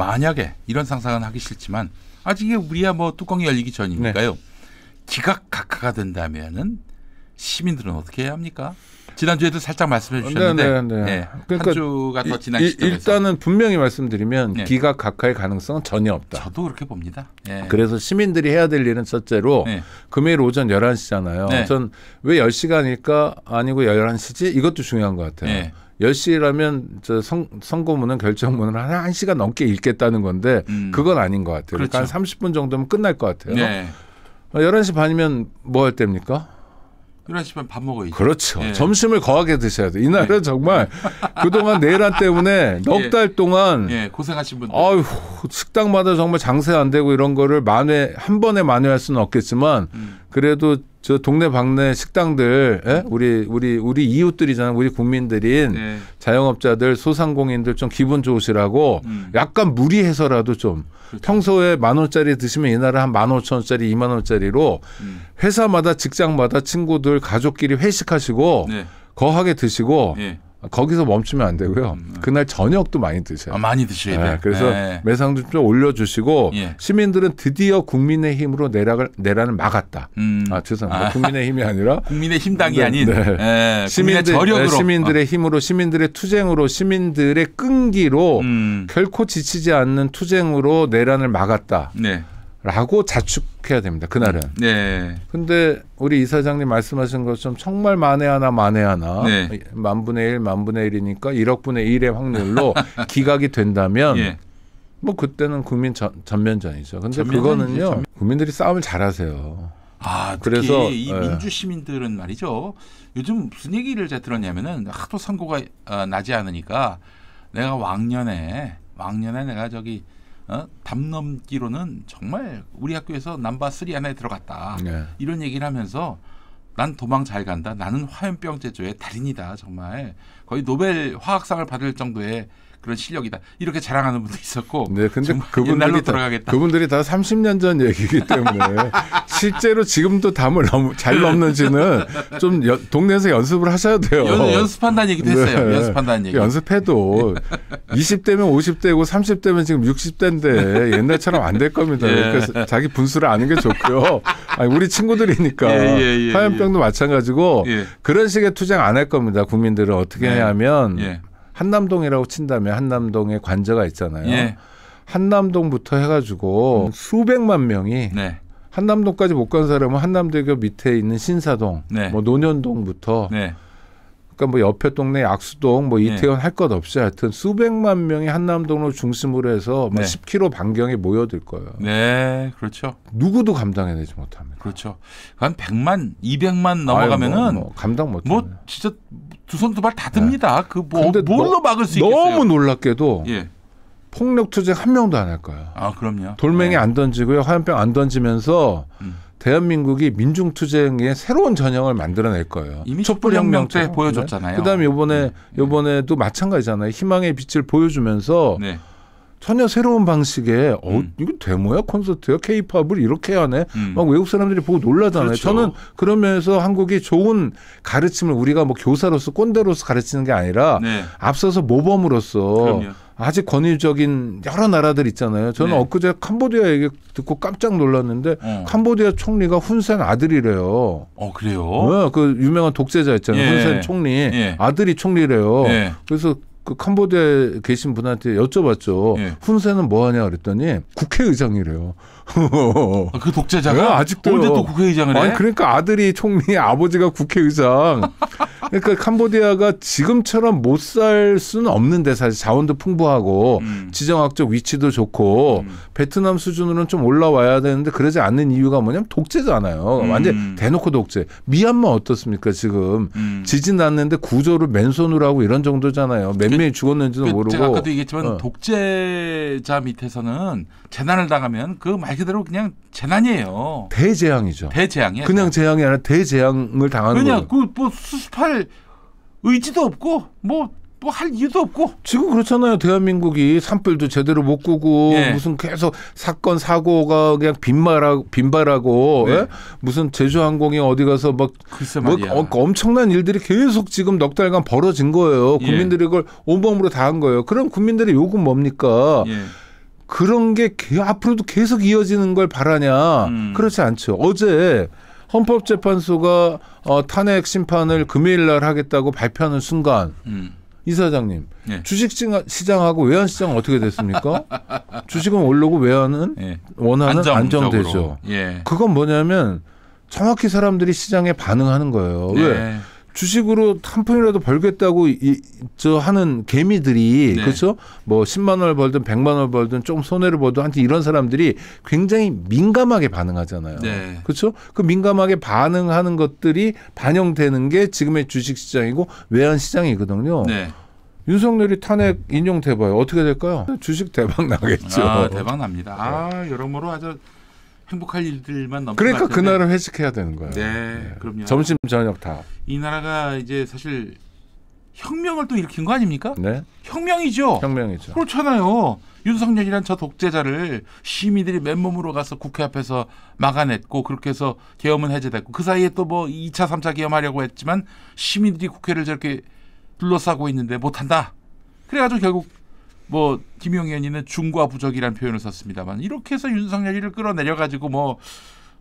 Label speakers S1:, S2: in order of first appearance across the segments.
S1: 만약에 이런 상상은 하기 싫지만 아직 이게 우리야 뭐 뚜껑이 열리기 전이니까요. 네. 기각각하가 된다면은 시민들은 어떻게 해야 합니까? 지난주에도 살짝 말씀해 주셨는데 네.
S2: 그러니까
S1: 한 주가 더 지난 시점에서
S2: 일단은 분명히 말씀드리면 네. 기각각하의 가능성은 전혀 없다.
S1: 저도 그렇게 봅니다. 네.
S2: 그래서 시민들이 해야 될 일은 첫째로 네. 금요일 오전 11시잖아요. 네. 전 왜 10시가 아닐까 아니고 11시지? 이것도 중요한 것 같아요. 네. 10시라면 저 선고문은 결정문을 한 1시간 넘게 읽겠다는 건데 그건 아닌 것 같아요.
S1: 그렇죠.
S2: 그러니까 한 30분 정도면 끝날 것 같아요.
S1: 네.
S2: 11시 반이면 뭐 할 때입니까?
S1: 11시 반 밥 먹어야죠.
S2: 그렇죠.
S1: 네.
S2: 점심을 거하게 드셔야 돼요. 이날은 네. 정말 그동안 내란 때문에 넉 달 동안
S1: 고생하신 분들.
S2: 아유, 식당마다 정말 장사 안 되고 이런 거를 한 번에 만회할 수는 없겠지만 그래도 저 동네 방네 식당들 우리 이웃들이잖아요. 우리 국민들인 네. 자영업자들 소상공인들 좀 기분 좋으시라고 약간 무리해서라도 좀 그렇죠. 평소에 10,000원짜리 드시면 이날은 한 15,000원짜리 20,000원짜리로 회사마다 직장마다 친구들 가족끼리 회식하시고 네. 거하게 드시고 네. 거기서 멈추면 안 되고요. 그날 저녁도 많이 드셔요.
S1: 많이 드셔야 돼요.
S2: 네, 그래서 매상도 좀 올려주시고 시민들은 드디어 국민의힘으로 내란을 막았다. 죄송합니다. 국민의힘이 아니라
S1: 국민의힘당이 아닌
S2: 시민들의 힘으로 시민들의 투쟁으로 시민들의 끈기로 결코 지치지 않는 투쟁으로 내란을 막았다. 네. 라고 자축해야 됩니다. 그날은. 네. 근데 우리 이사장님 말씀하신 것처럼 정말 만에 하나 네. 만분의 1, 만분의 1이니까 1억분의 1의 확률로 기각이 된다면 뭐 그때는 국민 전면전이죠. 근데 그거는요. 국민들이 싸움을 잘하세요.
S1: 그래서 이 민주 시민들은 말이죠. 요즘 무슨 얘기를 제가 들었냐면은 하도 선고가 나지 않으니까 내가 왕년에 내가 저기 담 넘기로는 정말 우리 학교에서 넘버 3 안에 들어갔다. 네. 이런 얘기를 하면서 난 도망 잘 간다. 나는 화염병 제조의 달인이다. 정말 거의 노벨 화학상을 받을 정도의 그런 실력이다. 이렇게 자랑하는 분도 있었고. 네, 근데
S2: 그분들이 다 30년 전 얘기이기 때문에 실제로 지금도 담을 잘 넘는지는 좀 동네에서 연습을 하셔야 돼요.
S1: 연습한다는 얘기도 했어요.
S2: 네.
S1: 연습한다는 얘기.
S2: 연습해도 20대면 50대고 30대면 지금 60대인데 옛날처럼 안 될 겁니다. 그래서 자기 분수를 아는 게 좋고요. 우리 친구들이니까 화염병도 마찬가지고 그런 식의 투쟁 안 할 겁니다. 국민들은 어떻게 해야 하면 한남동이라고 친다면 한남동에 관저가 있잖아요. 한남동부터 해가지고 수백만 명이 한남동까지 못 간 사람은 한남대교 밑에 있는 신사동, 뭐 논현동부터 그러니까 뭐 옆에 동네 약수동, 뭐 이태원 할 것 없이 하여튼 수백만 명이 한남동으로 중심으로 해서 막 10km 반경에 모여들 거예요.
S1: 네, 그렇죠.
S2: 누구도 감당해내지 못합니다.
S1: 그렇죠. 한 100만, 200만 넘어가면은
S2: 감당 못합니다.
S1: 뭐 진짜 두 손 두 발 다 듭니다. 그 뭘로 막을 수 있겠어요?
S2: 너무 놀랍게도 폭력 투쟁 한 명도 안 할 거예요.
S1: 그럼요.
S2: 돌멩이 안 던지고요, 화염병 안 던지면서 대한민국이 민중 투쟁의 새로운 전형을 만들어낼 거예요.
S1: 이미 촛불혁명 때 보여줬잖아요.
S2: 그다음에 이번에도 마찬가지잖아요. 희망의 빛을 보여주면서 전혀 새로운 방식의 이거 데모야 콘서트야 K-팝을 이렇게 하네. 막 외국 사람들이 보고 놀라잖아요. 그렇죠. 저는 그런 면에서 한국이 좋은 가르침을 우리가 뭐 교사로서 꼰대로서 가르치는 게 아니라 앞서서 모범으로서 그럼요. 아직 권위적인 여러 나라들 있잖아요. 저는 엊그제 캄보디아 얘기 듣고 깜짝 놀랐는데 캄보디아 총리가 훈센 아들이래요.
S1: 그래요?
S2: 그 유명한 독재자 있잖아요. 훈센 총리 아들이 총리래요. 그래서 그 캄보디아에 계신 분한테 여쭤봤죠. 훈센은 뭐 하냐 그랬더니 국회의장이래요.
S1: 그 독재자가
S2: 아직도
S1: 언제 또 국회의장을 해?
S2: 그러니까 아들이 총리, 아버지가 국회의장. 그러니까 캄보디아가 지금처럼 못 살 수는 없는데 사실 자원도 풍부하고 지정학적 위치도 좋고 베트남 수준으로는 좀 올라와야 되는데 그러지 않는 이유가 뭐냐면 독재잖아요. 완전 대놓고 독재. 미얀마 어떻습니까 지금. 지진 났는데 구조를 맨손으로 하고 이런 정도잖아요. 몇 명이 죽었는지도 모르고.
S1: 제가 아까도 얘기했지만 독재자 밑에서는 재난을 당하면 그 말 그대로 그냥 재난이에요.
S2: 대재앙이죠.
S1: 대재앙이에요.
S2: 그냥 재앙이 아니라 대재앙을 당하는 거예요.
S1: 그냥 뭐 수습할 의지도 없고 뭐 할 이유도 없고.
S2: 지금 그렇잖아요. 대한민국이 산불도 제대로 못 끄고 무슨 계속 사건 사고가 그냥 빈발하고 무슨 제주항공이 어디 가서 막 엄청난 일들이 계속 지금 넉 달간 벌어진 거예요. 국민들이 그걸 온몸으로 다 한 거예요. 그럼 국민들의 요구는 뭡니까? 그런 게 앞으로도 계속 이어지는 걸 바라냐? 그렇지 않죠. 어제 헌법재판소가 탄핵 심판을 금요일 날 하겠다고 발표하는 순간 이사장님 네. 주식시장하고 외환시장은 어떻게 됐습니까? 주식은 오르고 외환은 네. 원화는 안정되죠. 예. 그건 뭐냐면 정확히 사람들이 시장에 반응하는 거예요. 네. 왜? 주식으로 한 푼이라도 벌겠다고 하는 개미들이 네. 그렇죠? 뭐 10만 원을 벌든 100만 원을 벌든 좀 손해를 보든 하여튼 이런 사람들이 굉장히 민감하게 반응하잖아요. 네. 그렇죠? 그 민감하게 반응하는 것들이 반영되는 게 지금의 주식시장이고 외환시장이거든요. 네. 윤석열이 탄핵 인용돼봐요. 어떻게 될까요? 주식 대박 나겠죠.
S1: 대박 납니다. 여러모로 아주 행복할 일들만 넘쳐.
S2: 그러니까 그 나라 회식해야 되는 거예요.
S1: 네, 그럼요.
S2: 점심 저녁 다.
S1: 이 나라가 이제 사실 혁명을 또 일으킨 거 아닙니까?
S2: 네.
S1: 혁명이죠.
S2: 혁명이죠.
S1: 그렇잖아요. 윤석열이란 저 독재자를 시민들이 맨몸으로 가서 국회 앞에서 막아냈고 그렇게 해서 계엄은 해제됐고 그 사이에 또 뭐 2차, 3차 계엄하려고 했지만 시민들이 국회를 저렇게 둘러싸고 있는데 못한다. 그래가지고 결국 뭐 김용희 의원님은 중과 부적이라는 표현을 썼습니다만 이렇게 해서 윤석열이를 끌어내려가지고 뭐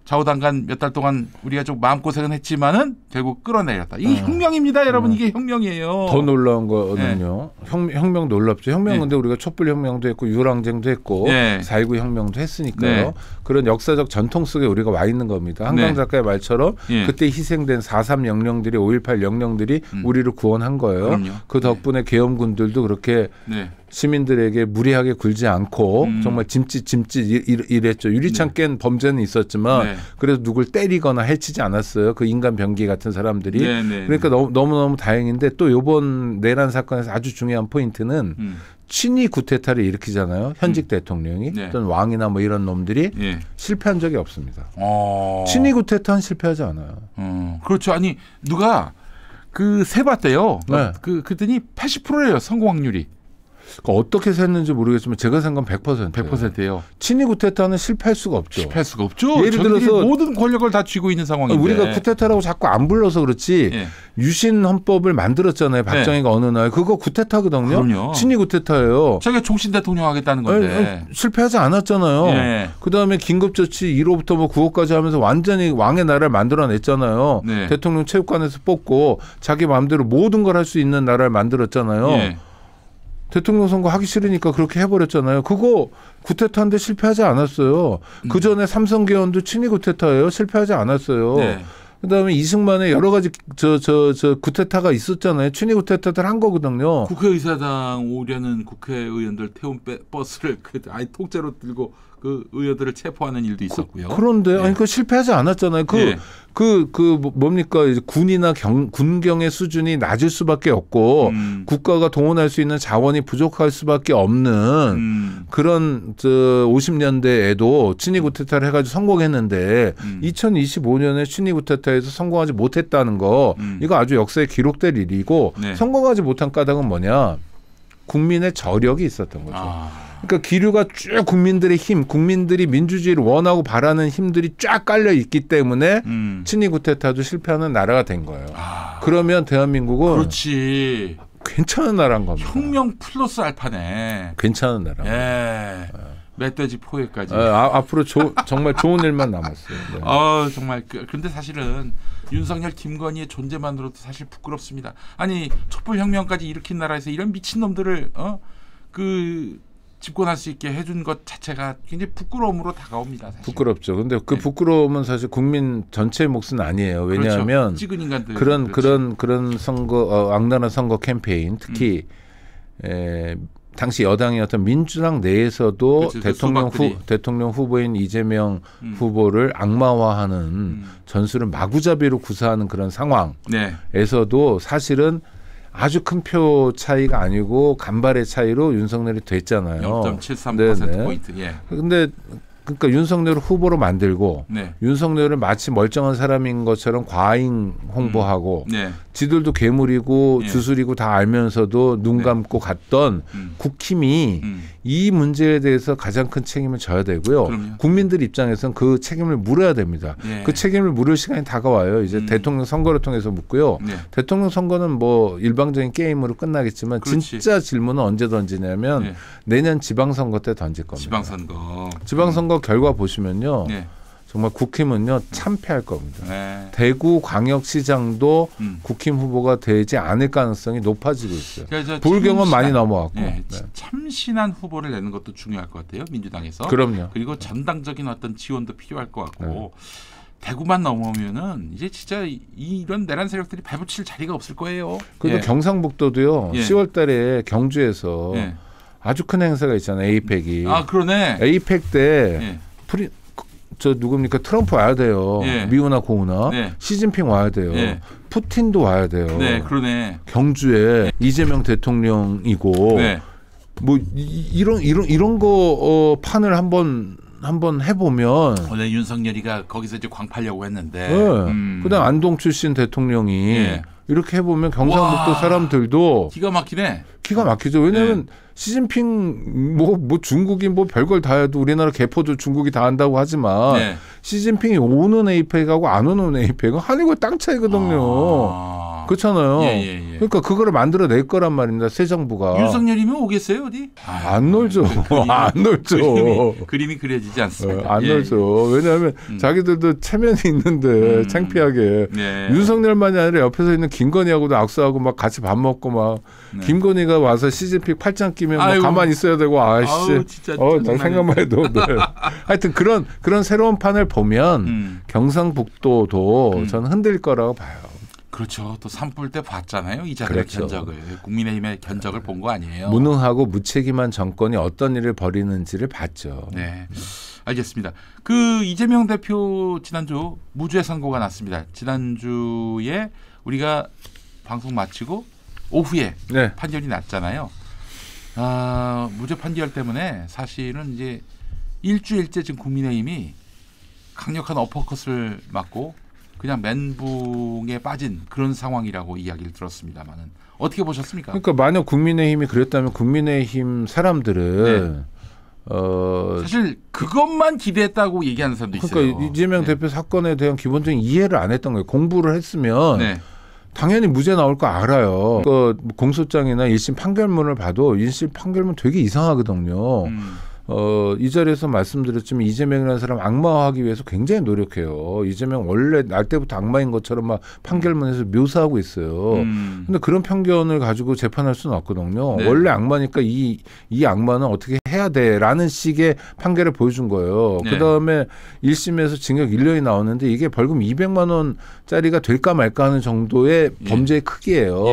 S1: 좌우당간 몇 달 동안 우리가 좀 마음고생은 했지만은 결국 끌어내렸다. 이게 혁명입니다, 여러분. 이게 혁명이에요.
S2: 더 놀라운 거는요. 네. 혁명 놀랍죠. 혁명 근데 우리가 촛불혁명도 했고 유랑쟁도 했고 4.19 혁명도 했으니까요. 네. 그런 역사적 전통 속에 우리가 와 있는 겁니다. 한강 작가의 말처럼 그때 희생된 4.3 영령들이 5.18 영령들이 우리를 구원한 거예요. 그럼요. 그 덕분에 계엄군들도 그렇게 시민들에게 무리하게 굴지 않고 정말 짐짓 이랬죠. 유리창 깬 범죄는 있었지만 그래도 누굴 때리거나 해치지 않았어요. 그 인간 병기 같은 사람들이. 그러니까 너무너무 다행인데 또 이번 내란 사건에서 아주 중요한 포인트는 친위 구테타를 일으키잖아요. 현직 대통령이 또는 왕이나 뭐 이런 놈들이 실패한 적이 없습니다. 친위 구테타는 실패하지 않아요.
S1: 그렇죠. 아니 누가 그 세봤대요. 그랬더니 80%예요. 성공 확률이.
S2: 어떻게 셌는지 모르겠지만 제가 생각한
S1: 100%예요.
S2: 친위 구테타는 실패할 수가 없죠.
S1: 실패할 수가 없죠. 예를 들어서 모든 권력을 다 쥐고 있는 상황인데
S2: 우리가 구테타라고 자꾸 안 불러서 그렇지 유신 헌법을 만들었잖아요. 박정희가 어느 날 그거 구테타거든요.
S1: 그럼요.
S2: 친위 구테타예요.
S1: 자기가 종신 대통령 하겠다는 건데
S2: 실패하지 않았잖아요. 그다음에 긴급조치 1호부터 뭐 9호까지 하면서 완전히 왕의 나라를 만들어냈잖아요. 대통령 체육관에서 뽑고 자기 마음대로 모든 걸 할 수 있는 나라를 만들었잖아요. 대통령 선거 하기 싫으니까 그렇게 해버렸잖아요. 그거 구테타인데 실패하지 않았어요. 그 전에 삼성계엄도 친위 구테타예요. 실패하지 않았어요. 그다음에 이승만의 여러 가지 구테타가 있었잖아요. 친위 구테타들 한 거거든요.
S1: 국회의사당 오려는 국회의원들 태운 버스를 아예 통째로 들고 그 의원들을 체포하는 일도 있었고요.
S2: 그런데 아니 그 실패하지 않았잖아요. 뭡니까 이제 군이나 군경의 수준이 낮을 수밖에 없고 국가가 동원할 수 있는 자원이 부족할 수밖에 없는 그런 50년대에도 친위 구테타를 해가지고 성공했는데 2025년에 친위 구테타에서 성공하지 못했다는 거 이거 아주 역사에 기록될 일이고 성공하지 못한 까닭은 뭐냐? 국민의 저력이 있었던 거죠. 그러니까 기류가 쭉 국민들의 힘, 국민들이 민주주의를 원하고 바라는 힘들이 쫙 깔려 있기 때문에 친위 구테타도 실패하는 나라가 된 거예요. 그러면 대한민국은
S1: 그렇지.
S2: 괜찮은 나라인 겁니다.
S1: 혁명 플러스 알파네.
S2: 괜찮은 나라.
S1: 멧돼지 포획까지.
S2: 앞으로 정말 좋은 일만 남았어요.
S1: 정말 그런데 사실은 윤석열, 김건희의 존재만으로도 사실 부끄럽습니다. 아니 촛불혁명까지 일으킨 나라에서 이런 미친 놈들을 집권할 수 있게 해준 것 자체가 굉장히 부끄러움으로 다가옵니다. 사실.
S2: 부끄럽죠. 그런데 그 부끄러움은 사실 국민 전체의 몫은 아니에요. 왜냐하면
S1: 찍은 인간들
S2: 그런 선거 악랄한 선거 캠페인 특히 당시 여당이었던 민주당 내에서도 대통령 후보인 이재명 후보를 악마화하는 전술을 마구잡이로 구사하는 그런 상황에서도 사실은 아주 큰 표 차이가 아니고 간발의 차이로 윤석열이 됐잖아요.
S1: 0.73%포인트.
S2: 그런데 그러니까 윤석열을 후보로 만들고 윤석열을 마치 멀쩡한 사람인 것처럼 과잉 홍보하고 지들도 괴물이고 주술이고 다 알면서도 눈 감고 갔던 국힘이 이 문제에 대해서 가장 큰 책임을 져야 되고요.
S1: 그럼요.
S2: 국민들 입장에서는 그 책임을 물어야 됩니다. 그 책임을 물을 시간이 다가와요. 이제 대통령 선거를 통해서 묻고요. 대통령 선거는 뭐 일방적인 게임으로 끝나겠지만 그렇지. 진짜 질문은 언제 던지냐면 내년 지방선거 때 던질 겁니다. 지방선거 결과 보시면요. 정말 국힘은요 참패할 겁니다. 대구 광역시장도 국힘 후보가 되지 않을 가능성이 높아지고 있어요. 그러니까 불경은 많이 넘어왔고
S1: 참신한 후보를 내는 것도 중요할 것 같아요. 민주당에서.
S2: 그럼요.
S1: 그리고 전당적인 어떤 지원도 필요할 것 같고 대구만 넘어오면은 이제 진짜 이런 내란 세력들이 발붙일 자리가 없을 거예요.
S2: 그래도 경상북도도요. 10월달에 경주에서 아주 큰 행사가 있잖아요. 에이펙이.
S1: 아 그러네.
S2: 에이펙 때 저 누굽니까 트럼프 와야 돼요. 미우나 고우나 시진핑 와야 돼요. 푸틴도 와야 돼요.
S1: 그러네.
S2: 경주에 이재명 대통령이고 뭐 이런 거 판을 한번 해보면
S1: 원래 윤석열이가 거기서 이제 광팔려고 했는데
S2: 그다음 안동 출신 대통령이 이렇게 해보면 경상북도 사람들도
S1: 기가 막히네.
S2: 기가 막히죠. 왜냐하면 시진핑 뭐 중국이 뭐 별걸 다 해도 우리나라 개포도 중국이 다 한다고 하지만 시진핑이 오는 에이펙하고 안 오는 에이펙은 하늘과 땅 차이거든요. 그렇잖아요. 그러니까 그거를 만들어낼 거란 말입니다. 새 정부가.
S1: 윤석열이면 오겠어요 어디?
S2: 안 놀죠. 안 놀죠.
S1: 그림이 그려지지 않습니다.
S2: 안 놀죠. 왜냐하면 자기들도 체면이 있는데 창피하게. 윤석열만이 아니라 옆에서 있는 김건희하고도 악수하고 막 같이 밥 먹고 막 김건희가 와서 시진핑 팔짱 끼면 막 가만히 있어야 되고 아이씨. 나 생각만 해도. 하여튼 그런 새로운 판을 보면 경상북도도 저는 흔들 거라고 봐요.
S1: 그렇죠. 또 산불 때 봤잖아요. 이자들의 견적을. 국민의힘의 견적을 본 거 아니에요.
S2: 무능하고 무책임한 정권이 어떤 일을 벌이는지를 봤죠.
S1: 네. 알겠습니다. 그 이재명 대표 지난주 무죄 선고가 났습니다. 지난주에 우리가 방송 마치고 오후에 판결이 났잖아요. 무죄 판결 때문에 사실은 이제 일주일째 지금 국민의힘이 강력한 어퍼컷을 맞고 그냥 멘붕에 빠진 그런 상황이라고 이야기를 들었습니다만은 어떻게 보셨습니까?
S2: 그러니까 만약 국민의힘이 그랬다면 국민의힘 사람들은
S1: 사실 그것만 기대했다고 얘기하는 사람도 있어요.
S2: 그러니까 이재명 대표 사건에 대한 기본적인 이해를 안 했던 거예요. 공부를 했으면 당연히 무죄 나올 거 알아요. 그 공소장이나 1심 판결문을 봐도 1심 판결문 되게 이상하거든요. 이 자리에서 말씀드렸지만 이재명이라는 사람 악마화하기 위해서 굉장히 노력해요. 이재명 원래 날 때부터 악마인 것처럼 막 판결문에서 묘사하고 있어요. 근데 그런 편견을 가지고 재판할 수는 없거든요. 원래 악마니까 이 악마는 어떻게 해야 돼라는 식의 판결을 보여준 거예요. 그다음에 1심에서 징역 1년이 나왔는데 이게 벌금 200만 원짜리가 될까 말까 하는 정도의 범죄의 크기예요.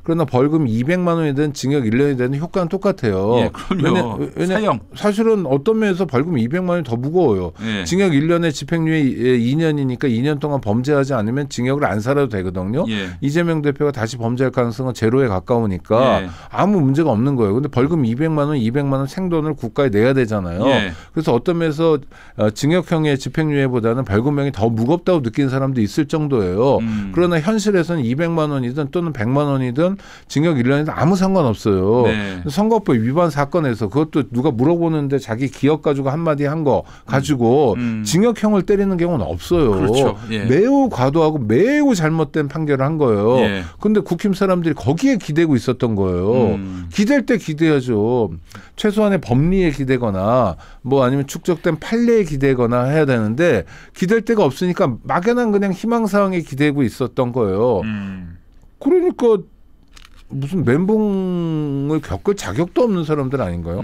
S2: 그러나 벌금 200만 원이든 징역 1년이든 효과는 똑같아요.
S1: 그럼요.
S2: 왜냐 사실은 어떤 면에서 벌금 200만 원이 더 무거워요. 징역 1년에 집행유예 2년이니까 2년 동안 범죄하지 않으면 징역을 안 살아도 되거든요. 이재명 대표가 다시 범죄할 가능성은 제로에 가까우니까 아무 문제가 없는 거예요. 근데 벌금 200만 원, 200만 원 생돈을 국가에 내야 되잖아요. 그래서 어떤 면에서 징역형의 집행유예보다는 벌금형이 더 무겁다고 느끼는 사람도 있을 정도예요. 그러나 현실에서는 200만 원이든 또는 100만 원이든 징역 1년이든 아무 상관없어요. 선거법 위반 사건에서 그것도 누가 물어보는데 자기 기억 가지고 한마디 한 거 가지고 징역형을 때리는 경우는 없어요.
S1: 그렇죠.
S2: 매우 과도하고 매우 잘못된 판결을 한 거예요. 그런데 국힘 사람들이 거기에 기대고 있었던 거예요. 기댈 때 기대야죠. 최소한의 법리에 기대거나 뭐 아니면 축적된 판례에 기대거나 해야 되는데 기댈 데가 없으니까 막연한 그냥 희망사항에 기대고 있었던 거예요. 그러니까 무슨 멘붕을 겪을 자격도 없는 사람들 아닌가요?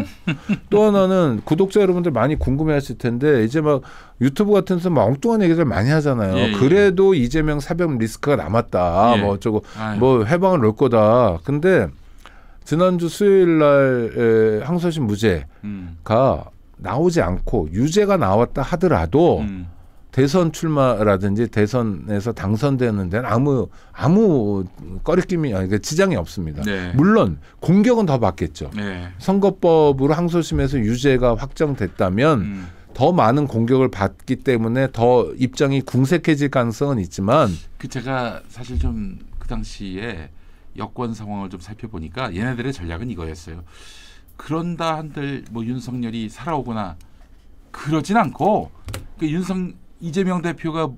S2: 또 하나는 구독자 여러분들 많이 궁금해하실 텐데 이제 막 유튜브 같은 데서 막 엉뚱한 얘기들 많이 하잖아요. 그래도 이재명 사법 리스크가 남았다. 뭐 어쩌고 뭐 해방을 놓을 거다. 근데 지난주 수요일 날 항소심 무죄가 나오지 않고 유죄가 나왔다 하더라도 대선 출마라든지 대선에서 당선되는 데는 아무 꺼리낌이 그러니까 지장이 없습니다. 물론 공격은 더 받겠죠. 선거법으로 항소심에서 유죄가 확정됐다면 더 많은 공격을 받기 때문에 더 입장이 궁색해질 가능성은 있지만
S1: 제가 사실 좀 당시에 여권 상황을 좀 살펴보니까 얘네들의 전략은 이거였어요. 그런다 한들 뭐 윤석열이 살아오거나 그러진 않고 이재명 대표가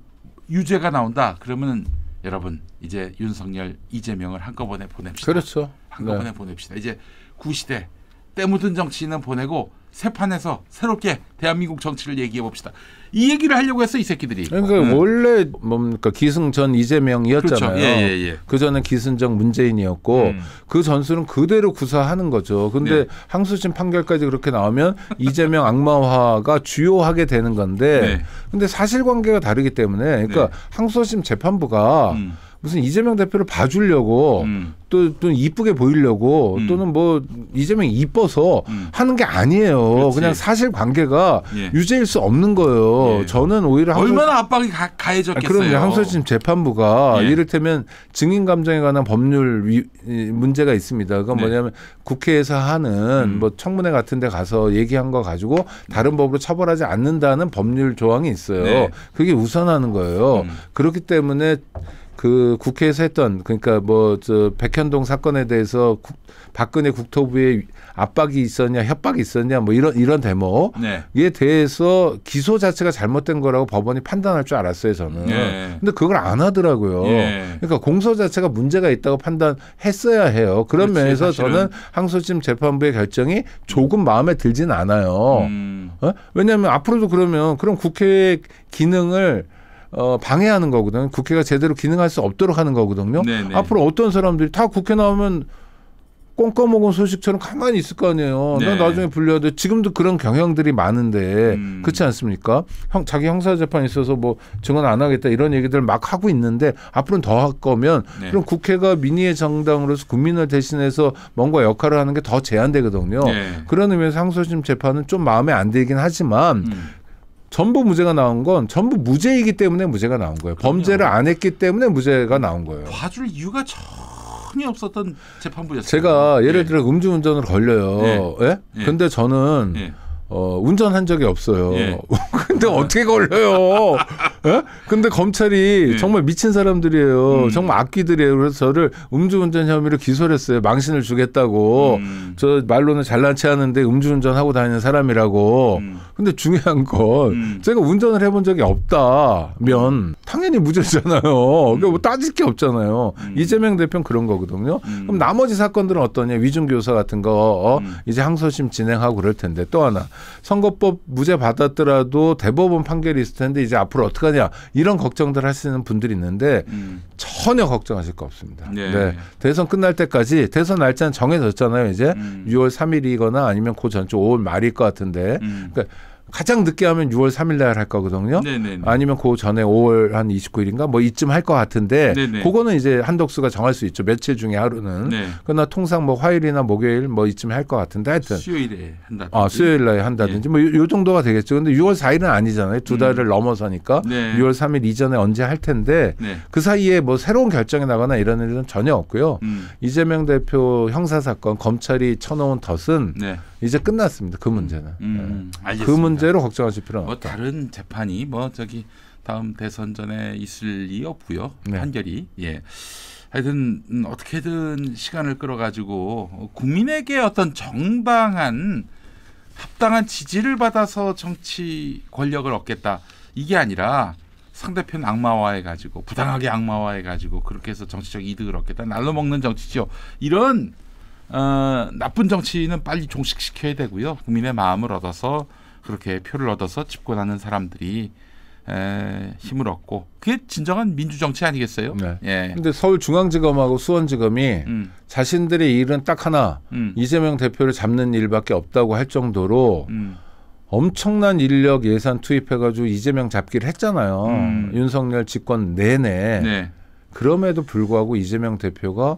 S1: 유죄가 나온다. 그러면 여러분 이제 윤석열, 이재명을 한꺼번에 보냅시다.
S2: 그렇죠.
S1: 한꺼번에 보냅시다. 이제 구시대 때 묻은 정치는 보내고 새 판에서 새롭게 대한민국 정치를 얘기해 봅시다. 이 얘기를 하려고 했어 이 새끼들이.
S2: 그러니까 원래 뭡니까 기승전 이재명이었잖아요.
S1: 그렇죠.
S2: 그 전에 기승전 문재인이었고 그 전술은 그대로 구사하는 거죠. 근데 항소심 판결까지 그렇게 나오면 이재명 악마화가 주요하게 되는 건데, 근데 사실관계가 다르기 때문에, 그러니까 항소심 재판부가 무슨 이재명 대표를 봐주려고 또 이쁘게 보이려고 또는 뭐 이재명이 이뻐서 하는 게 아니에요.
S1: 그렇지.
S2: 그냥 사실관계가 유죄일 수 없는 거예요. 저는 오히려
S1: 얼마나 압박이 가해졌겠어요.
S2: 그럼요. 항소심 재판부가 이를테면 증인 감정에 관한 법률 문제가 있습니다. 그건 뭐냐면 국회에서 하는 뭐 청문회 같은 데 가서 얘기한 거 가지고 다른 법으로 처벌하지 않는다는 법률 조항이 있어요. 그게 우선하는 거예요. 그렇기 때문에 그 국회에서 했던 그러니까 뭐 저 백현동 사건에 대해서 박근혜 국토부에 압박이 있었냐 협박이 있었냐 뭐 이런 대목에 대해서 기소 자체가 잘못된 거라고 법원이 판단할 줄 알았어요 저는. 근데 그걸 안 하더라고요. 그러니까 공소 자체가 문제가 있다고 판단했어야 해요. 그런 면에서 사실은. 저는 항소심 재판부의 결정이 조금 마음에 들진 않아요. 왜냐하면 앞으로도 그럼 국회의 기능을 방해하는 거거든요. 국회가 제대로 기능할 수 없도록 하는 거거든요. 앞으로 어떤 사람들이 다 국회 나오면 꽁꺼먹은 소식처럼 가만히 있을 거 아니에요. 난 나중에 불려야 돼. 지금도 그런 경향들이 많은데 그렇지 않습니까? 자기 형사재판에 있어서 뭐 증언 안 하겠다 이런 얘기들 막 하고 있는데 앞으로는 더 할 거면 그럼 국회가 민의의 정당으로서 국민을 대신해서 뭔가 역할을 하는 게 더 제한되거든요. 그런 의미에서 항소심 재판은 좀 마음에 안 들긴 하지만 전부 무죄가 나온 건 전부 무죄이기 때문에 무죄가 나온 거예요. 그럼요. 범죄를 안 했기 때문에 무죄가 나온 거예요.
S1: 봐줄 이유가 전혀 없었던 재판부였어요.
S2: 제가 예를 들어 음주운전을 걸려요. 근데 저는 운전한 적이 없어요. 근데 어떻게 걸려요? 근데 검찰이 정말 미친 사람들이에요. 정말 악귀들이에요. 그래서 저를 음주운전 혐의로 기소를 했어요. 망신을 주겠다고. 저 말로는 잘난 체 하는데 음주운전하고 다니는 사람이라고. 근데 중요한 건 제가 운전을 해본 적이 없다면 당연히 무죄잖아요. 그러니까 뭐 따질 게 없잖아요. 이재명 대표는 그런 거거든요. 그럼 나머지 사건들은 어떠냐. 위중교사 같은 거 이제 항소심 진행하고 그럴 텐데 또 하나. 선거법 무죄 받았더라도 대법원 판결이 있을 텐데 이제 앞으로 어떡하냐 이런 걱정들 하시는 분들이 있는데 전혀 걱정하실 거 없습니다. 대선 끝날 때까지 대선 날짜는 정해졌잖아요. 이제 6월 3일이거나 아니면 그 전주 5월 말일 것 같은데 그러니까 가장 늦게 하면 6월 3일 날 할 거거든요. 아니면 그 전에 5월 한 29일인가 뭐 이쯤 할 것 같은데 그거는 이제 한덕수가 정할 수 있죠. 며칠 중에 하루는. 그러나 통상 뭐 화요일이나 목요일 뭐 이쯤 할 것 같은데 하여튼.
S1: 수요일에 한다든지.
S2: 수요일 날 한다든지 뭐 요 정도가 되겠죠. 근데 6월 4일은 아니잖아요. 두 달을 넘어서니까 6월 3일 이전에 언제 할 텐데 그 사이에 뭐 새로운 결정이 나거나 이런 일은 전혀 없고요. 이재명 대표 형사사건 검찰이 쳐놓은 덫은 이제 끝났습니다. 그 문제는. 그 문제로 걱정하실 필요는 없다.
S1: 다른 재판이 뭐 저기 다음 대선 전에 있을 리 없고요. 판결이. 하여튼 어떻게든 시간을 끌어가지고 국민에게 어떤 정당한 합당한 지지를 받아서 정치 권력을 얻겠다. 이게 아니라 상대편 악마화해가지고 부당하게 악마화해가지고 그렇게 해서 정치적 이득을 얻겠다. 날로 먹는 정치죠. 이런 나쁜 정치는 빨리 종식시켜야 되고요. 국민의 마음을 얻어서 그렇게 표를 얻어서 집권하는 사람들이 힘을 얻고 그게 진정한 민주정치 아니겠어요?
S2: 근데 서울중앙지검하고 수원지검이 자신들의 일은 딱 하나 이재명 대표를 잡는 일밖에 없다고 할 정도로 엄청난 인력 예산 투입해가지고 이재명 잡기를 했잖아요. 윤석열 집권 내내. 그럼에도 불구하고 이재명 대표가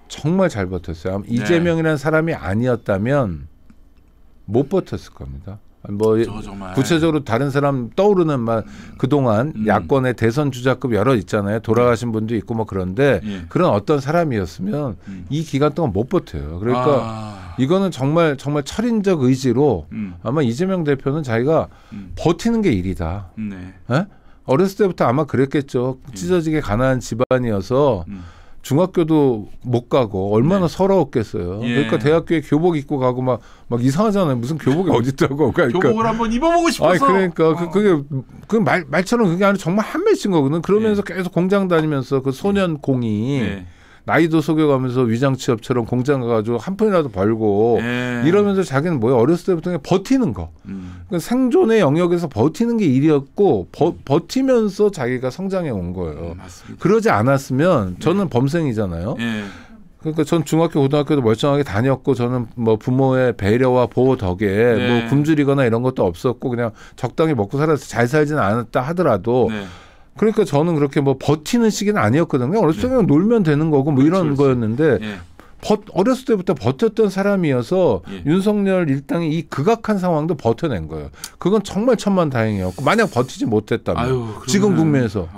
S2: 정말 잘 버텼어요. 이재명이라는 사람이 아니었다면 못 버텼을 겁니다. 뭐 구체적으로 다른 사람 떠오르는 말 그동안 야권의 대선 주자급 여러 있잖아요. 돌아가신 분도 있고 뭐 그런데 그런 어떤 사람이었으면 이 기간 동안 못 버텨요. 그러니까 이거는 정말 철인적 의지로 아마 이재명 대표는 자기가 버티는 게 일이다. 어렸을 때부터 아마 그랬겠죠. 찢어지게 가난한 집안이어서 중학교도 못 가고 얼마나
S1: 네.
S2: 서러웠겠어요.
S1: 예.
S2: 그러니까 대학교에 교복 입고 가고 막 이상하잖아요. 무슨 교복이 어디 있다고. 그러니까,
S1: 교복을 한번 입어보고 싶어서.
S2: 그러니까 그게 말처럼 그게 아니라 정말 한 맺힌 거거든. 그러면서 계속 공장 다니면서 그 소년 공이 나이도 속여가면서 위장 취업처럼 공장 가가지고 한 푼이라도 벌고 이러면서 자기는 뭐야 어렸을 때부터 그냥 버티는 거. 그러니까 생존의 영역에서 버티는 게 일이었고 버티면서 자기가 성장해 온 거예요. 그러지 않았으면 저는 범생이잖아요. 그러니까 전 중학교 고등학교도 멀쩡하게 다녔고 저는 뭐 부모의 배려와 보호 덕에 뭐 굶주리거나 이런 것도 없었고 그냥 적당히 먹고 살아서 잘 살지는 않았다 하더라도 그러니까 저는 그렇게 뭐 버티는 시기는 아니었거든요. 어렸을 때 그냥 놀면 되는 거고 뭐 이런 거였는데 어렸을 때부터 버텼던 사람이어서 윤석열 일당이 이 극악한 상황도 버텨낸 거예요. 그건 정말 천만다행이었고 만약 버티지 못했다면 지금 국면에서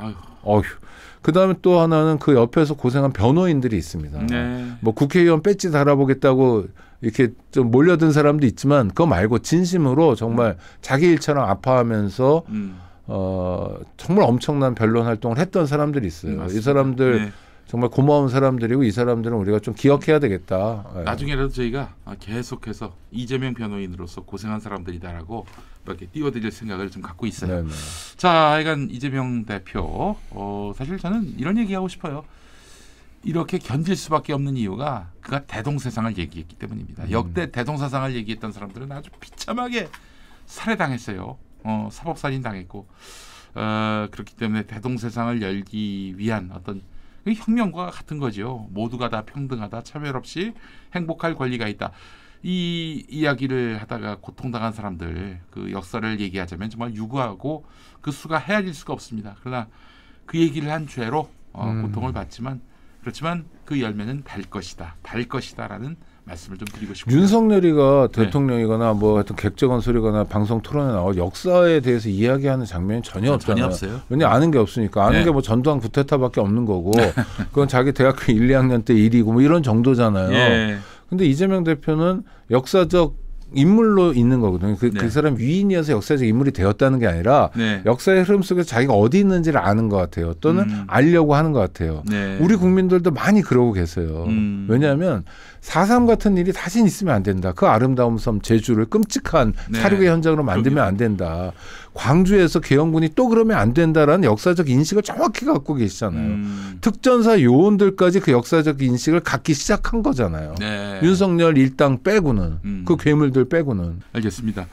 S2: 그다음에 또 하나는 그 옆에서 고생한 변호인들이 있습니다. 뭐 국회의원 배지 달아보겠다고 이렇게 좀 몰려든 사람도 있지만 그거 말고 진심으로 정말 자기 일처럼 아파하면서 정말 엄청난 변론 활동을 했던 사람들이 있어요. 맞습니다. 이 사람들 정말 고마운 사람들이고 이 사람들은 우리가 좀 기억해야 되겠다.
S1: 나중에라도 저희가 계속해서 이재명 변호인으로서 고생한 사람들이다라고 이렇게 띄워드릴 생각을 좀 갖고 있어요. 자, 하여간 이재명 대표 사실 저는 이런 얘기하고 싶어요. 이렇게 견딜 수밖에 없는 이유가 그가 대동세상을 얘기했기 때문입니다. 역대 대동세상을 얘기했던 사람들은 아주 비참하게 살해당했어요. 사법살인 당했고 그렇기 때문에 대동세상을 열기 위한 어떤 혁명과 같은 거죠. 모두가 다 평등하다, 차별 없이 행복할 권리가 있다. 이 이야기를 하다가 고통당한 사람들 그 역사를 얘기하자면 정말 유구하고 그 수가 헤아릴 수가 없습니다. 그러나 그 얘기를 한 죄로 고통을 받지만 그렇지만 그 열매는 달 것이다라는 말씀을 좀 드리고 싶습니다.
S2: 윤석열이가 대통령이거나 뭐 하여튼 객정원 소리거나 방송 토론에 나와 역사에 대해서 이야기하는 장면이 전혀 없잖아요.
S1: 전혀 없어요.
S2: 왜냐 아는 게 없으니까. 아는 게 뭐 전두환 구테타밖에 없는 거고 그건 자기 대학교 1, 2학년 때 일이고 뭐 이런 정도잖아요. 근데 이재명 대표는 역사적 인물로 있는 거거든요. 그 사람 위인이어서 역사적 인물이 되었다는 게 아니라 역사의 흐름 속에서 자기가 어디 있는지를 아는 것 같아요. 또는 알려고 하는 것 같아요. 우리 국민들도 많이 그러고 계세요. 왜냐하면 4.3 같은 일이 다시 있으면 안 된다. 그 아름다운 섬 제주를 끔찍한 사륙의 현장으로 만들면 안 된다. 광주에서 계엄군이 또 그러면 안 된다라는 역사적 인식을 정확히 갖고 계시잖아요. 특전사 요원들까지 그 역사적 인식을 갖기 시작한 거잖아요. 윤석열 일당 빼고는 그 괴물들 빼고는.
S1: 알겠습니다.